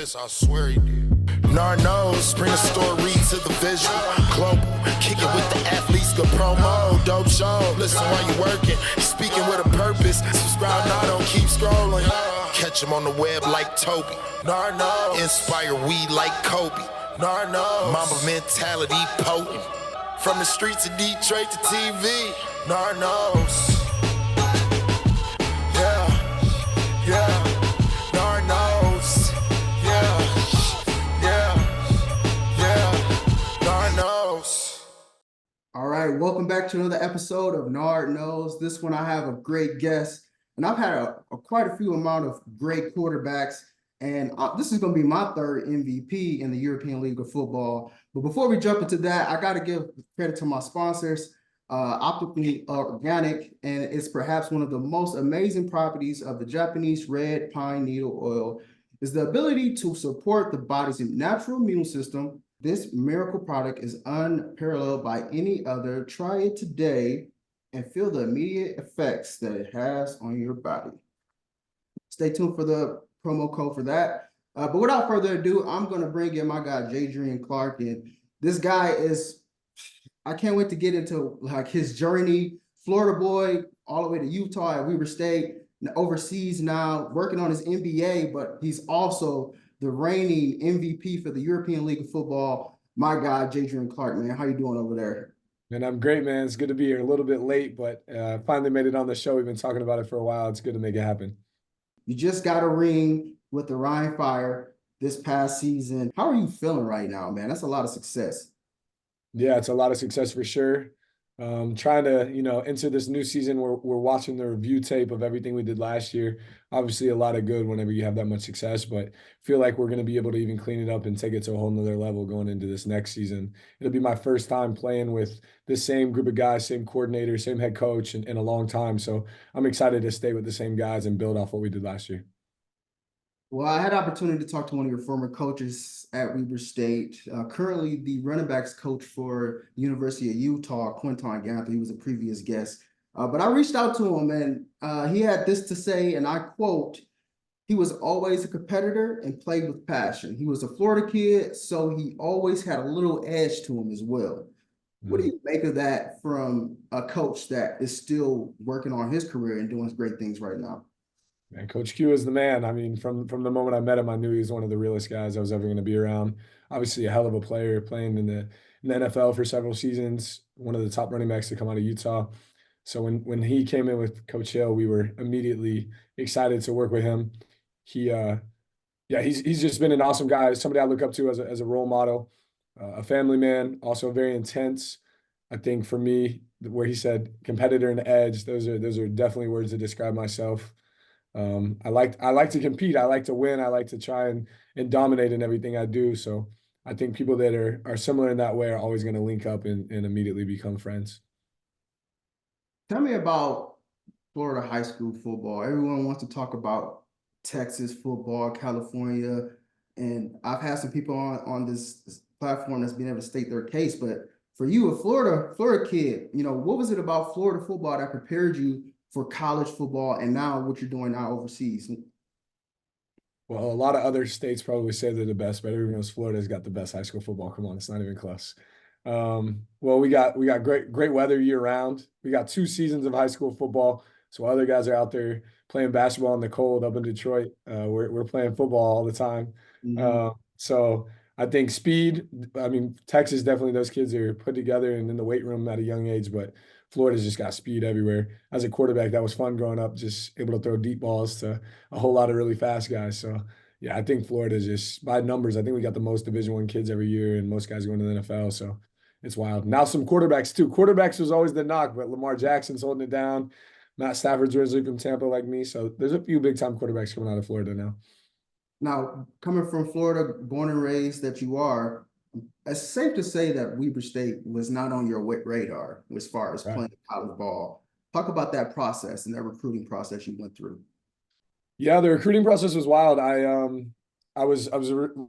this, I swear he did. Narnos, bring the story to the visual. Global, kick it with the athletes, good promo. Dope show, listen while you working. Speaking with a purpose, subscribe now, don't keep scrolling. Catch him on the web like Toby. Narnos, inspire weed like Kobe. Narnos, Mamba mentality potent. From the streets of Detroit to TV. Narnos. Yeah, Narnos, yeah, Narnos. All right, welcome back to another episode of Nard Knows. This one I have a great guest, and I've had quite a few amount of great quarterbacks, and this is going to be my third MVP in the European League of Football. But before we jump into that, I got to give credit to my sponsors. Optically organic, and it's perhaps one of the most amazing properties of the Japanese red pine needle oil is the ability to support the body's natural immune system. This miracle product is unparalleled by any other. Try it today and feel the immediate effects that it has on your body. Stay tuned for the promo code for that. But without further ado, I'm going to bring in my guy, Jadrian Clark, and this guy is I can't wait to get into like his journey. Florida boy, all the way to Utah at Weber State, overseas now, working on his MBA, but he's also the reigning MVP for the European League of Football. My guy, Jadrian Clark, man, how you doing over there? Man, I'm great, man. It's good to be here. A little bit late, but finally made it on the show. We've been talking about it for a while. It's good to make it happen. You just got a ring with the Rhein Fire this past season. How are you feeling right now, man? That's a lot of success. Yeah, it's a lot of success for sure. Trying to, enter this new season, we're watching the review tape of everything we did last year. Obviously, a lot of good whenever you have that much success, but feel like we're going to be able to even clean it up and take it to a whole nother level going into this next season. It'll be my first time playing with the same group of guys, same coordinator, same head coach in a long time. So I'm excited to stay with the same guys and build off what we did last year. Well, I had the opportunity to talk to one of your former coaches at Weber State, currently the running backs coach for University of Utah, Quinton Ganther. He was a previous guest. But I reached out to him, and he had this to say, and I quote, "He was always a competitor and played with passion. He was a Florida kid, so he always had a little edge to him as well." What do you make of that from a coach that is still working on his career and doing great things right now? Man, Coach Q is the man. I mean, from the moment I met him, I knew he was one of the realest guys I was ever going to be around. Obviously, a hell of a player, playing in the NFL for several seasons, one of the top running backs to come out of Utah. So when he came in with Coach Hill, we were immediately excited to work with him. He's just been an awesome guy, somebody I look up to as a role model, a family man, also very intense. I think for me, where he said competitor and edge, those are definitely words to describe myself. I like to compete. I like to win. I like to try and dominate in everything I do. So I think people that are similar in that way are always going to link up and immediately become friends. Tell me about Florida high school football. Everyone wants to talk about Texas football, California, and I've had some people on this platform that's been able to state their case. But for you, a Florida kid, what was it about Florida football that prepared you for college football and now what you're doing now overseas? Well, a lot of other states probably say they're the best, but everyone knows Florida's got the best high school football. Come on, it's not even close. Well, we got great weather year round. We got 2 seasons of high school football. So other guys are out there playing basketball in the cold up in Detroit. We're playing football all the time. Mm-hmm. So I think speed. I mean, Texas definitely, those kids are put together and in the weight room at a young age, but Florida's just got speed everywhere. As a quarterback, that was fun growing up, just able to throw deep balls to a whole lot of really fast guys. So, yeah, I think Florida's just, by numbers, I think we got the most Division I kids every year and most guys going to the NFL. So it's wild. Now some quarterbacks too. Quarterbacks was always the knock, but Lamar Jackson's holding it down. Matt Stafford's originally from Tampa like me. So there's a few big-time quarterbacks coming out of Florida now. Now, coming from Florida, born and raised that you are, it's safe to say that Weber State was not on your radar as far as playing college ball. Talk about that process and that recruiting process you went through. Yeah, the recruiting process was wild. I was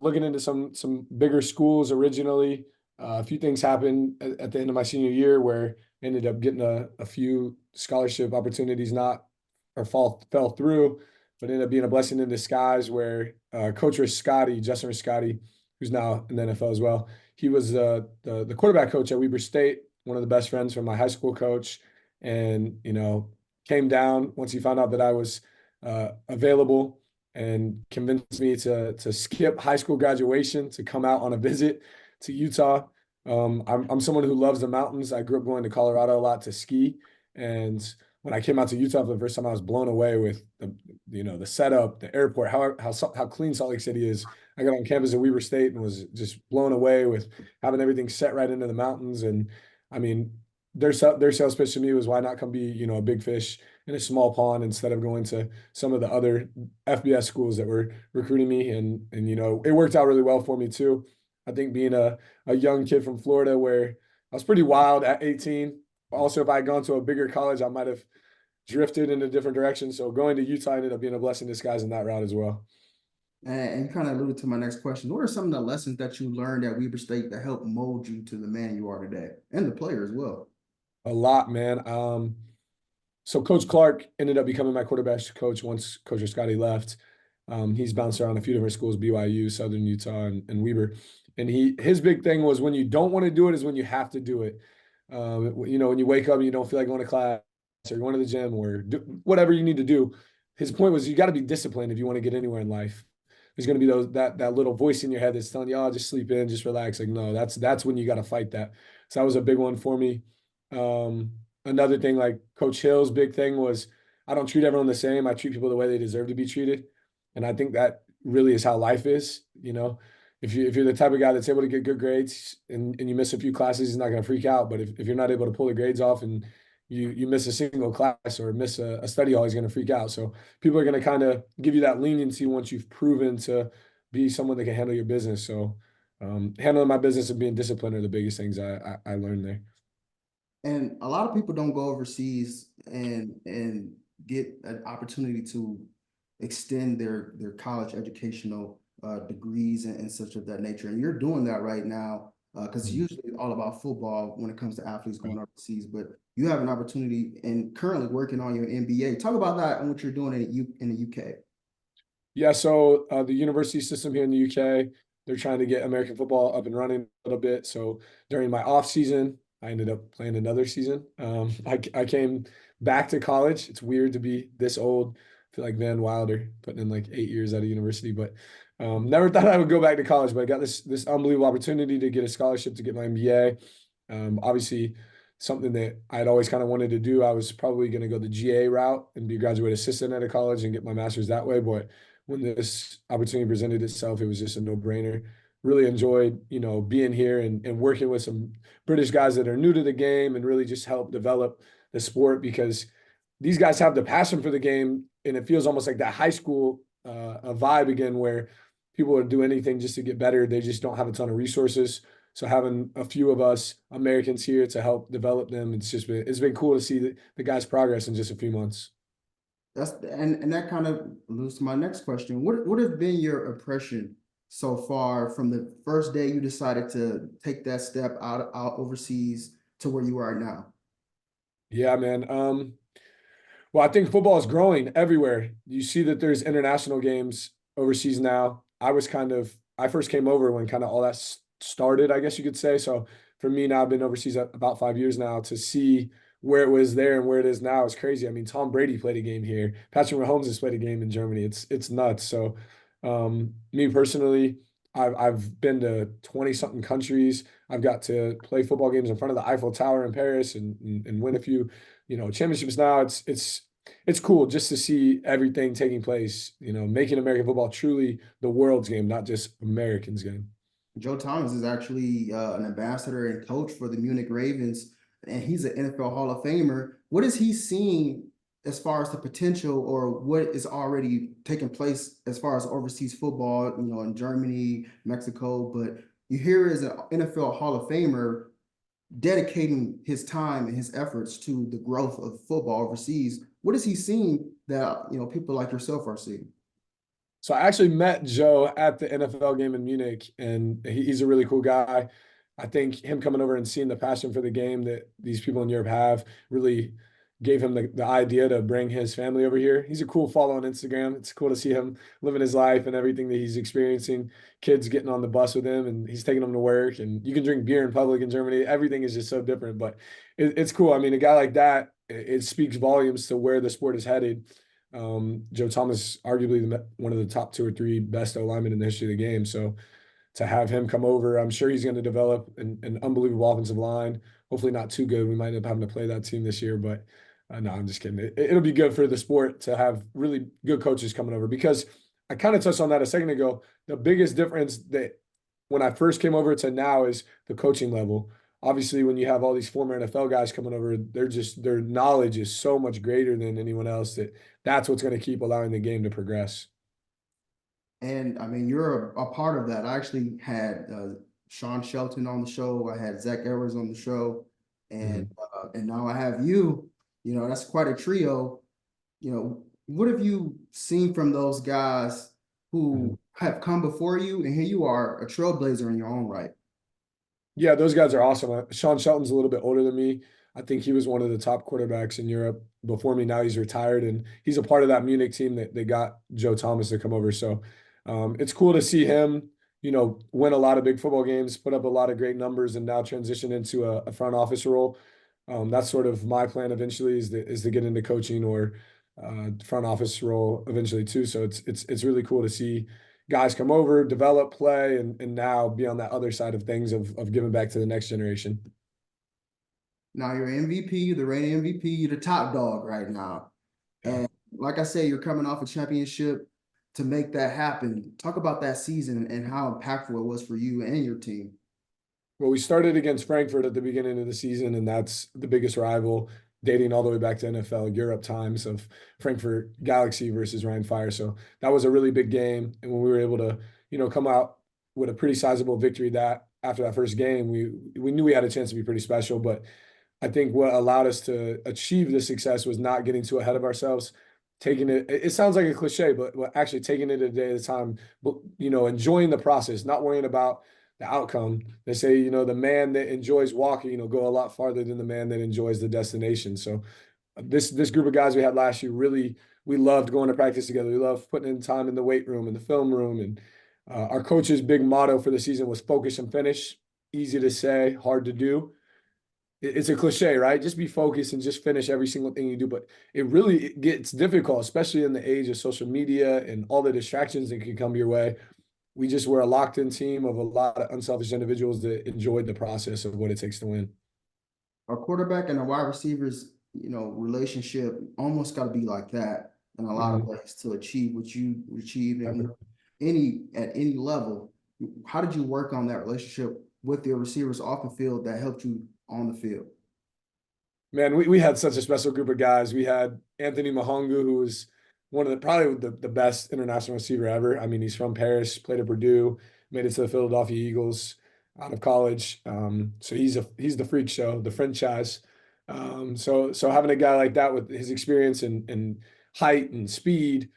looking into some bigger schools originally. A few things happened at the end of my senior year where I ended up getting a few scholarship opportunities fell through. but ended up being a blessing in disguise where Coach Justin Riscotti, who's now in the NFL as well, he was the quarterback coach at Weber State, one of the best friends from my high school coach, and came down once he found out that I was available and convinced me to skip high school graduation to come out on a visit to Utah. I'm someone who loves the mountains. I grew up going to Colorado a lot to ski, and when I came out to Utah for the first time, I was blown away with the setup, the airport, how clean Salt Lake City is. I got on campus at Weber State and was just blown away with having everything set right into the mountains. And I mean, their sales pitch to me was, why not come be a big fish in a small pond instead of going to some of the other FBS schools that were recruiting me. And it worked out really well for me too. I think being a young kid from Florida, where I was pretty wild at 18. Also, if I had gone to a bigger college, I might have drifted in a different direction. So going to Utah ended up being a blessing in disguise in that route as well. And you kind of alluded to my next question. What are some of the lessons that you learned at Weber State that helped mold you to the man you are today, and the player as well? A lot, man. So Coach Clark ended up becoming my quarterback coach once Coach Scotty left. He's bounced around a few different schools, BYU, Southern Utah, and Weber. And his big thing was, when you don't want to do it is when you have to do it. When you wake up and you don't feel like going to class, or going to the gym, or whatever you need to do. His point was, you got to be disciplined if you want to get anywhere in life. There's going to be that little voice in your head that's telling you, "Oh, just sleep in, just relax." Like, no, that's when you got to fight that. So that was a big one for me. Another thing, like Coach Hill's big thing was, I don't treat everyone the same. I treat people the way they deserve to be treated. And I think that really is how life is. If you're the type of guy that's able to get good grades and you miss a few classes, he's not going to freak out. But if you're not able to pull the grades off and you miss a single class or miss a study hall, he's going to freak out. So people are going to kind of give you that leniency once you've proven to be someone that can handle your business. So handling my business and being disciplined are the biggest things I learned there. And a lot of people don't go overseas and get an opportunity to extend their college educational degrees and such of that nature. And you're doing that right now, because it's usually all about football when it comes to athletes going overseas. But you have an opportunity and currently working on your MBA. Talk about that and what you're doing in the UK. Yeah, so the university system here in the UK, they're trying to get American football up and running a little bit. So during my off season, I ended up playing another season. I came back to college. It's weird to be this old. I feel like Van Wilder putting in like 8 years out of university, but never thought I would go back to college. But I got this unbelievable opportunity to get a scholarship to get my MBA. Obviously, something that I'd always kind of wanted to do. I was probably going to go the GA route and be a graduate assistant at a college and get my master's that way. But when this opportunity presented itself, it was just a no-brainer. Really enjoyed, being here and working with some British guys that are new to the game and really just help develop the sport, because these guys have the passion for the game, and it feels almost like that high school a vibe again, where people would do anything just to get better. They just don't have a ton of resources. So having a few of us Americans here to help develop them, it's been cool to see the guys' progress in just a few months. And that kind of leads to my next question. What have been your impression so far from the first day you decided to take that step out overseas to where you are now? Yeah, man. Well, I think football is growing everywhere. You see that there's international games overseas now. I first came over when kind of all that started, I guess you could say. So for me now, I've been overseas about 5 years now. To see where it was there and where it is now is crazy. I mean, Tom Brady played a game here. Patrick Mahomes has played a game in Germany. It's nuts. So me personally, I've been to 20-something countries. I've got to play football games in front of the Eiffel Tower in Paris and win a few, championships now. It's cool just to see everything taking place, making American football truly the world's game, not just Americans' game. Joe Thomas is actually an ambassador and coach for the Munich Ravens, and he's an NFL Hall of Famer. What is he seeing as far as the potential, or what is already taking place as far as overseas football, in Germany, Mexico? But you hear as an NFL Hall of Famer dedicating his time and his efforts to the growth of football overseas. What is he seeing that people like yourself are seeing? So I actually met Joe at the NFL game in Munich, and he's a really cool guy. I think him coming over and seeing the passion for the game that these people in Europe have really, gave him the idea to bring his family over here. He's a cool follow on Instagram. It's cool to see him living his life and everything that he's experiencing. Kids getting on the bus with him, and he's taking them to work. And you can drink beer in public in Germany. Everything is just so different, but it's cool. I mean, a guy like that, it speaks volumes to where the sport is headed. Joe Thomas, arguably one of the top 2 or 3 best O linemen in the history of the game. So to have him come over, I'm sure he's going to develop an unbelievable offensive line. Hopefully not too good. We might end up having to play that team this year, but no, I'm just kidding. It'll be good for the sport to have really good coaches coming over, because I kind of touched on that a second ago. The biggest difference that when I first came over to now is the coaching level. Obviously, when you have all these former NFL guys coming over, their knowledge is so much greater than anyone else that's what's going to keep allowing the game to progress. And I mean, you're a part of that. I actually had Sean Shelton on the show. I had Zach Evers on the show, and now I have you. You know, that's quite a trio. You know, what have you seen from those guys who have come before you, and here you are, a trailblazer in your own right? Yeah, those guys are awesome. Sean Shelton's a little bit older than me. I think he was one of the top quarterbacks in Europe before me. Now he's retired, and he's a part of that Munich team that they got Joe Thomas to come over. So it's cool to see him, win a lot of big football games, put up a lot of great numbers, and now transition into a front office role. That's sort of my plan eventually is to get into coaching or front office role eventually too. So it's really cool to see guys come over, develop, play, and now be on that other side of things of giving back to the next generation. Now you're MVP, the reigning MVP, you're the top dog right now. And like I say, you're coming off a championship. To make that happen, talk about that season and how impactful it was for you and your team. Well, we started against Frankfurt at the beginning of the season, and that's the biggest rival dating all the way back to NFL Europe times of Frankfurt Galaxy versus Rhein Fire. So that was a really big game. And when we were able to, come out with a pretty sizable victory after that first game, we knew we had a chance to be pretty special. But I think what allowed us to achieve this success was not getting too ahead of ourselves, taking it sounds like a cliche, but actually taking it a day at a time, but, enjoying the process, not worrying about the outcome. They say, the man that enjoys walking, go a lot farther than the man that enjoys the destination. So this group of guys we had last year, really, we loved going to practice together. We loved putting in time in the weight room and the film room. And our coach's big motto for the season was focus and finish. Easy to say, hard to do. It's a cliche, right? Just be focused and just finish every single thing you do. But it gets difficult, especially in the age of social media and all the distractions that can come your way. We just were a locked-in team of a lot of unselfish individuals that enjoyed the process of what it takes to win. Our quarterback and our wide receivers, relationship almost got to be like that in a lot of ways to achieve what you achieved at any level. How did you work on that relationship with your receivers off the field that helped you on the field? Man, we had such a special group of guys. We had Anthony Mahongu, who was one of probably the best international receiver ever. I mean, he's from Paris, played at Purdue, made it to the Philadelphia Eagles out of college. So he's the freak show, the franchise. So having a guy like that with his experience and height and speed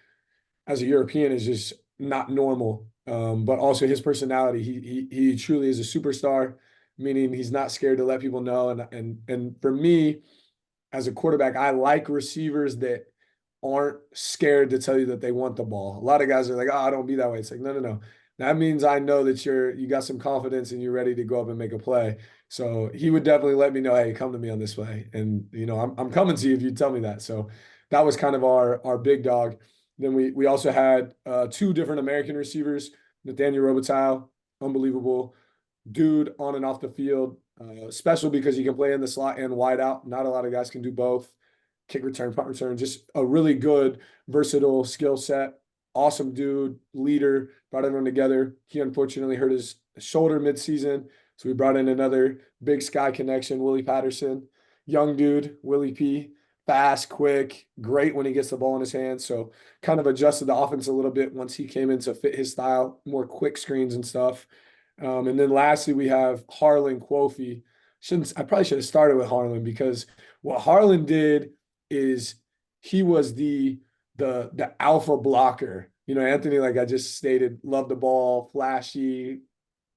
as a European is just not normal. But also his personality, he truly is a superstar, meaning he's not scared to let people know. And for me, as a quarterback, I like receivers that aren't scared to tell you that they want the ball. A lot of guys are like, oh, don't be that way. It's like, no. That means I know that you got some confidence and you're ready to go up and make a play. So he would definitely let me know, hey, come to me on this play. And, I'm coming to you if you tell me that. So that was kind of our big dog. Then we also had 2 different American receivers, Nathaniel Robitaille, unbelievable dude on and off the field, special because he can play in the slot and wide out. Not a lot of guys can do both. Kick return, punt return, just a really good, versatile skill set. Awesome dude, leader, brought everyone together. He unfortunately hurt his shoulder midseason, so we brought in another Big Sky connection, Willie Patterson. Young dude, Willie P. Fast, quick, great when he gets the ball in his hands. So kind of adjusted the offense a little bit once he came in to fit his style, more quick screens and stuff. And then lastly, we have Harlan Quofi. I probably should have started with Harlan, because what Harlan did is he was the alpha blocker. Anthony, like I just stated, loved the ball, flashy,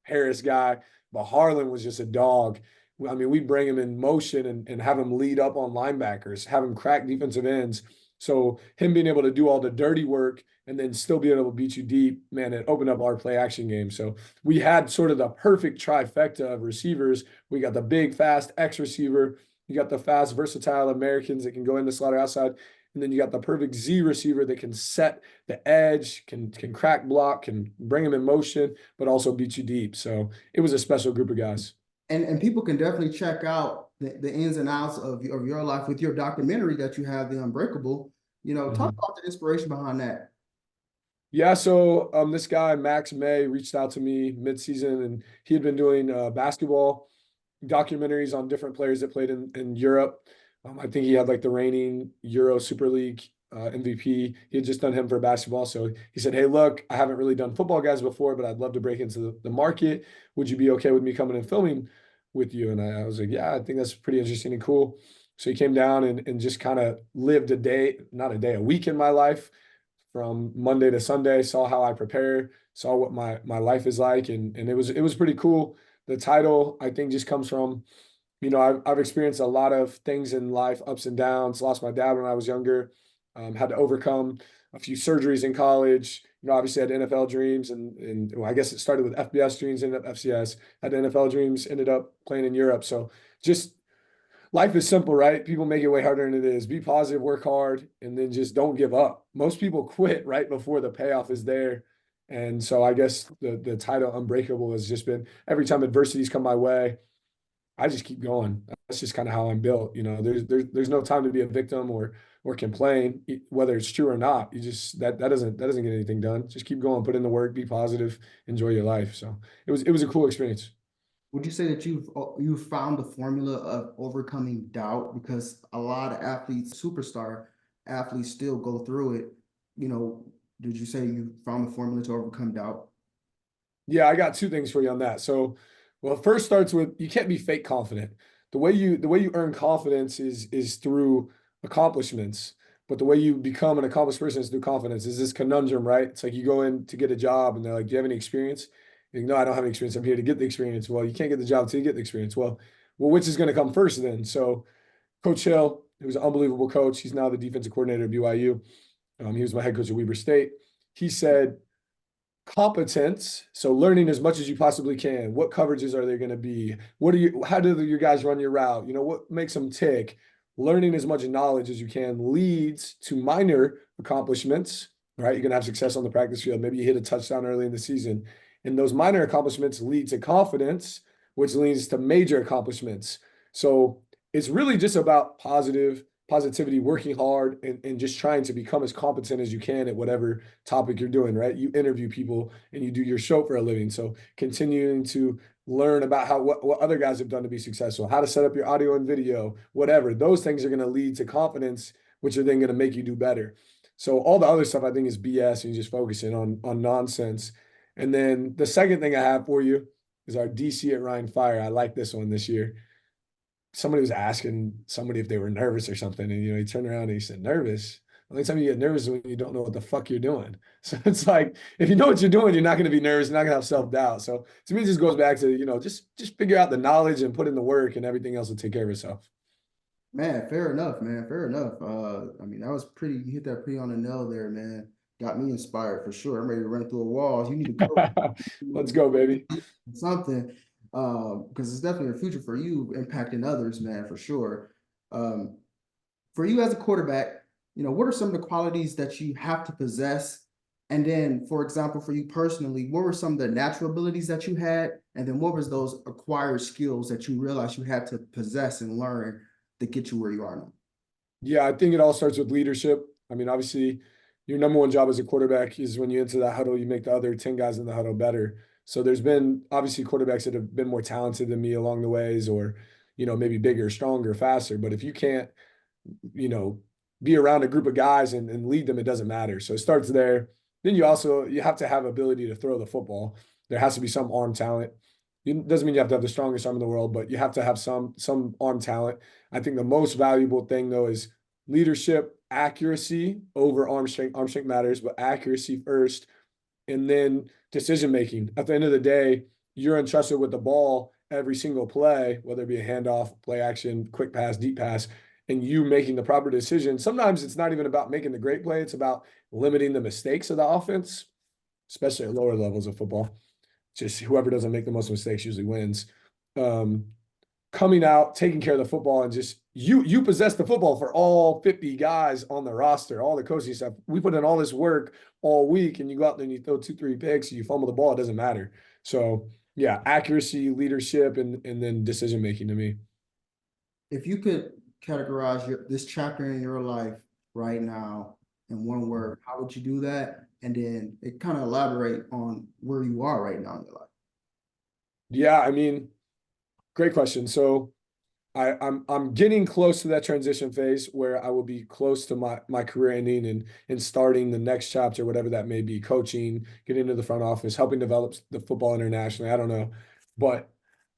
Harris guy, but Harlan was just a dog. I mean, we bring him in motion and have him lead up on linebackers, have him crack defensive ends. So him being able to do all the dirty work and then still being able to beat you deep, man, it opened up our play action game. So we had sort of the perfect trifecta of receivers. We got the big, fast X receiver. You got the fast, versatile Americans that can go in the slaughter outside. And then you got the perfect Z receiver that can set the edge, can crack block, can bring him in motion, but also beat you deep. So it was a special group of guys. And people can definitely check out the ins and outs of your life with your documentary that you have, The Unbreakable. Talk about the inspiration behind that. Yeah, so this guy Max May reached out to me mid-season, and he had been doing basketball documentaries on different players that played in Europe. I think he had like the reigning Euro Super League MVP. He had just done him for basketball. So he said, "Hey, look, I haven't really done football guys before, but I'd love to break into the market. Would you be okay with me coming and filming with you?" And I was like, "Yeah, I think that's pretty interesting and cool." So he came down and just kind of lived a week in my life from Monday to Sunday, saw how I prepare, saw what my life is like, and it was pretty cool. The title, I think, just comes from, I've experienced a lot of things in life, ups and downs. Lost my dad when I was younger, had to overcome a few surgeries in college. Obviously had NFL dreams, and well, I guess it started with FBS dreams, ended up FCS. Had NFL dreams, ended up playing in Europe. So just life is simple, right? People make it way harder than it is. Be positive, work hard, and then just don't give up. Most people quit right before the payoff is there. And so I guess the title Unbreakable has just been every time adversities come my way, I just keep going. That's just kind of how I'm built. There's no time to be a victim or complain, whether it's true or not. You just that doesn't get anything done. Just keep going, put in the work, be positive, enjoy your life. So it was a cool experience. Would you say that you've found the formula of overcoming doubt? Because a lot of athletes, superstar athletes, still go through it. Did you say you found the formula to overcome doubt? Yeah, I got two things for you on that. So, well, it first starts with you can't be fake confident. The way you earn confidence is through accomplishments, but the way you become an accomplished person is through confidence. Is this conundrum, right? It's like you go in to get a job and they're like, "Do you have any experience?" You're like, "No, I don't have any experience. I'm here to get the experience." Well, you can't get the job until you get the experience. Well, which is going to come first then? So, Coach Hill, who's an unbelievable coach, he's now the defensive coordinator at BYU. He was my head coach at Weber State. He said competence, so learning as much as you possibly can. What coverages are there going to be? How do your guys run your route? What makes them tick? Learning as much knowledge as you can leads to minor accomplishments, right? You're going to have success on the practice field. Maybe you hit a touchdown early in the season. And those minor accomplishments lead to confidence, which leads to major accomplishments. So it's really just about positivity, working hard, and just trying to become as competent as you can at whatever topic you're doing, right? You interview people and you do your show for a living. So continuing to learn about what other guys have done to be successful, how to set up your audio and video, whatever. Those things are going to lead to confidence, which are then going to make you do better. So all the other stuff I think is BS and you just focusing on nonsense. And then the second thing I have for you is our DC at Rhein Fire. I like this one this year. Somebody was asking somebody if they were nervous or something, and he turned around and he said, "Nervous? The only time you get nervous is when you don't know what the fuck you're doing." So it's like if you know what you're doing, you're not going to be nervous, you're not going to have self-doubt. So to me, it just goes back to just figure out the knowledge and put in the work, and everything else will take care of itself. Man, fair enough, man. Fair enough. I mean, that was pretty, you hit that pretty on the nail there, man. Got me inspired for sure. I'm ready to run through a wall. You need to go Let's go, baby. something. Because it's definitely a future for you impacting others, man, for sure. For you as a quarterback, what are some of the qualities that you have to possess? And then, for example, for you personally, what were some of the natural abilities that you had? And then what was those acquired skills that you realized you had to possess and learn to get you where you are now? Yeah, I think it all starts with leadership. I mean, obviously, your number one job as a quarterback is when you enter that huddle, you make the other 10 guys in the huddle better. So there's been obviously quarterbacks that have been more talented than me along the ways, or, maybe bigger, stronger, faster. But if you can't, you know, be around a group of guys and lead them, it doesn't matter. So it starts there. Then you have to have ability to throw the football. There has to be some arm talent. It doesn't mean you have to have the strongest arm in the world, but you have to have some arm talent. I think the most valuable thing though is leadership, accuracy over arm strength. Arm strength matters, but accuracy first, and then decision making. At the end of the day, you're entrusted with the ball, every single play, whether it be a handoff, play action, quick pass, deep pass, and you making the proper decision. Sometimes it's not even about making the great play, it's about limiting the mistakes of the offense, especially at lower levels of football. Just whoever doesn't make the most mistakes usually wins. Um, Coming out, taking care of the football, and just you possess the football for all 50 guys on the roster, all the coaching staff. We put in all this work all week, and you go out there and you throw 2-3 picks, and you fumble the ball, it doesn't matter. So yeah, accuracy, leadership, and then decision making to me. If you could categorize this chapter in your life right now in one word, how would you do that? And then it kind of elaborate on where you are right now in your life. Yeah, I mean, great question. So I'm getting close to that transition phase where I will be close to my career ending and starting the next chapter, whatever that may be, coaching, getting into the front office, helping develop the football internationally. I don't know. But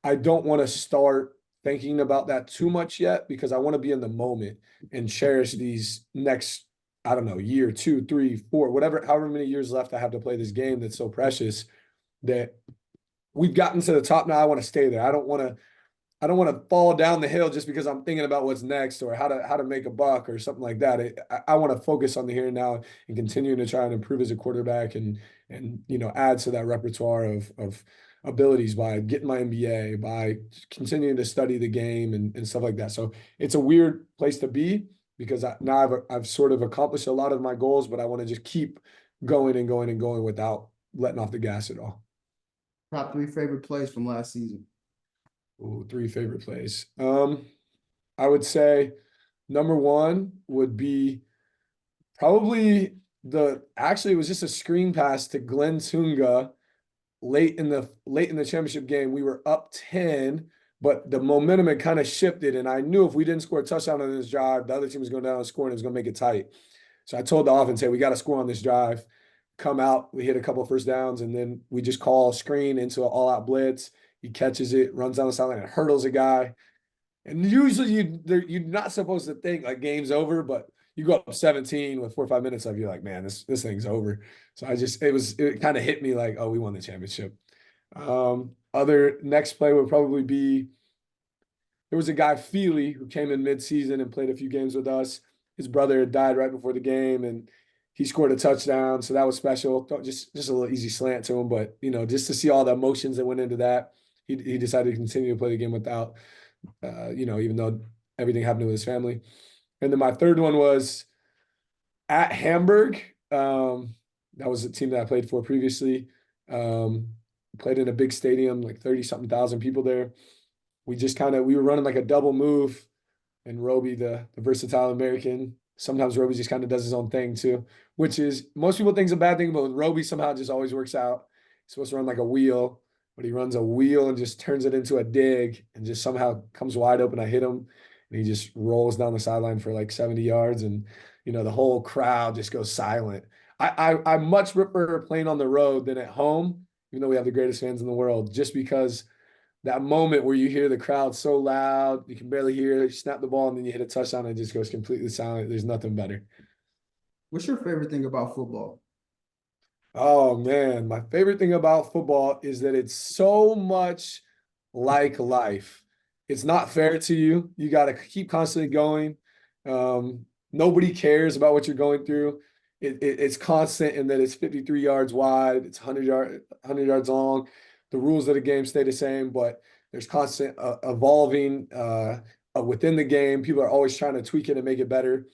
I don't want to start thinking about that too much yet because I want to be in the moment and cherish these next, I don't know, year, 2, 3, 4, whatever, however many years left I have to play this game that's so precious that we've gotten to the top now. I want to stay there. I don't want to fall down the hill just because I'm thinking about what's next or how to make a buck or something like that. I want to focus on the here and now and continuing to try and improve as a quarterback and add to that repertoire of abilities by getting my MBA, by continuing to study the game and stuff like that. So it's a weird place to be because now I've sort of accomplished a lot of my goals, but I want to just keep going and going and going without letting off the gas at all. Top 3 favorite plays from last season. Ooh, 3 favorite plays. I would say number 1 would be probably actually it was just a screen pass to Glenn Tunga late in the championship game. We were up 10, but the momentum had kind of shifted, and I knew if we didn't score a touchdown on this drive, the other team was going down and score, and it was going to make it tight. So I told the offense, hey, we got to score on this drive. Come out, we hit a couple of first downs, and then we just call a screen into an all-out blitz. He catches it, runs down the sideline, and hurdles a guy. And usually you're not supposed to think like game's over, but you go up 17 with 4 or 5 minutes left, you're like, man, this thing's over. So it kind of hit me like, oh, we won the championship. Other next play would probably be there was a guy, Feely, who came in mid-season and played a few games with us. His brother had died right before the game, and he scored a touchdown, so that was special. Just a little easy slant to him, but just to see all the emotions that went into that, he decided to continue to play the game without, even though everything happened with his family. And then my third one was at Hamburg. That was a team that I played for previously. Played in a big stadium, like 30-something thousand people there. We were running like a double move, and Roby, the versatile American, sometimes Roby just kind of does his own thing too, which is most people think is a bad thing, but with Roby somehow it just always works out. He's supposed to run like a wheel, but he runs a wheel and just turns it into a dig and just somehow comes wide open. I hit him and he just rolls down the sideline for like 70 yards, and the whole crowd just goes silent. I much prefer playing on the road than at home, even though we have the greatest fans in the world, just because that moment where you hear the crowd so loud, you can barely hear it, you snap the ball, and then you hit a touchdown and it just goes completely silent. There's nothing better. What's your favorite thing about football? Oh man, my favorite thing about football is that it's so much like life. It's not fair to you. You got to keep constantly going. Nobody cares about what you're going through. It's constant in that it's 53 yards wide, it's 100 yards long. The rules of the game stay the same, but there's constant evolving within the game. People are always trying to tweak it and make it better.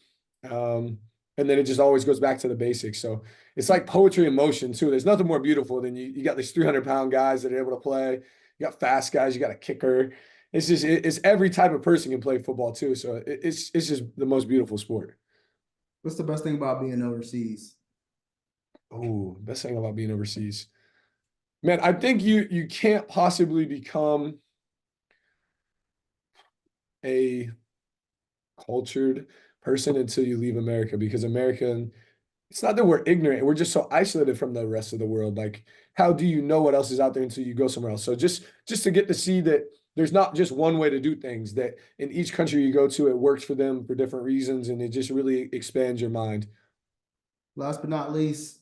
And then it just always goes back to the basics. So it's like poetry in motion too. There's nothing more beautiful than you got these 300-pound guys that are able to play. You got fast guys, you got a kicker. It's every type of person can play football too. So it's just the most beautiful sport. What's the best thing about being overseas? Oh, best thing about being overseas. Man, I think you can't possibly become a cultured person until you leave America, because it's not that we're ignorant, we're just so isolated from the rest of the world. Like, how do you know what else is out there until you go somewhere else? So just to get to see that there's not just one way to do things, that in each country you go to, it works for them for different reasons, and it just really expands your mind. Last but not least,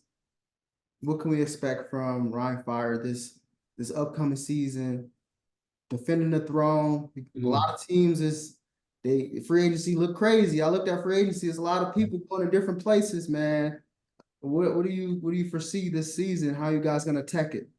what can we expect from Rhein Fire this upcoming season? defending the throne. A lot of teams free agency look crazy. I looked at free agency. There's a lot of people going to different places, man. What do you foresee this season? How you guys gonna attack it?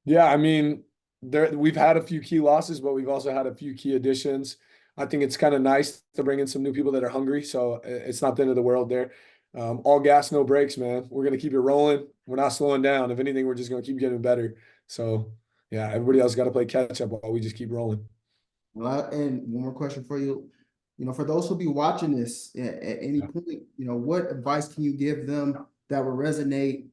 Yeah, I mean, we've had a few key losses, but we've also had a few key additions. I think it's kind of nice to bring in some new people that are hungry. So it's not the end of the world there. All gas, no brakes, man. We're gonna keep it rolling. We're not slowing down. If anything, we're just gonna keep getting better. So yeah, everybody else got to play catch up while we just keep rolling. Well, and one more question for you. For those who be watching this at any point, what advice can you give them that will resonate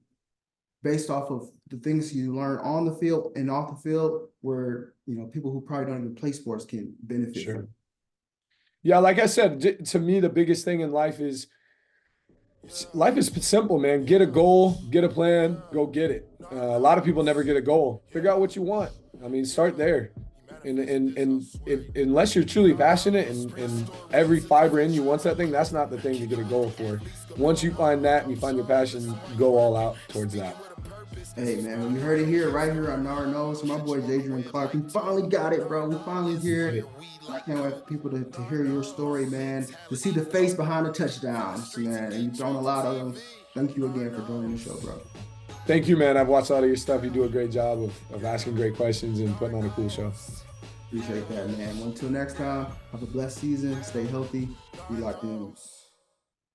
based off of the things you learn on the field and off the field, where people who probably don't even play sports can benefit Sure. from? Yeah, like I said, to me, the biggest thing in life is simple, man. Get a goal, get a plan, go get it. A lot of people never get a goal. Figure out what you want. I mean, start there. And unless you're truly passionate and every fiber in you wants that thing, that's not the thing to get a goal for. Once you find that and you find your passion, go all out towards that. Hey, man, you heard it here, right here on Nard Knows. My boy Jadrian Clark, we finally got it, bro. We finally here. I can't wait for people to hear your story, man, to see the face behind the touchdowns, man. And you've thrown a lot of them. Thank you again for joining the show, bro. Thank you, man. I've watched all of your stuff. You do a great job of asking great questions and putting on a cool show. Appreciate that, man. Until next time, have a blessed season. Stay healthy. Be locked in.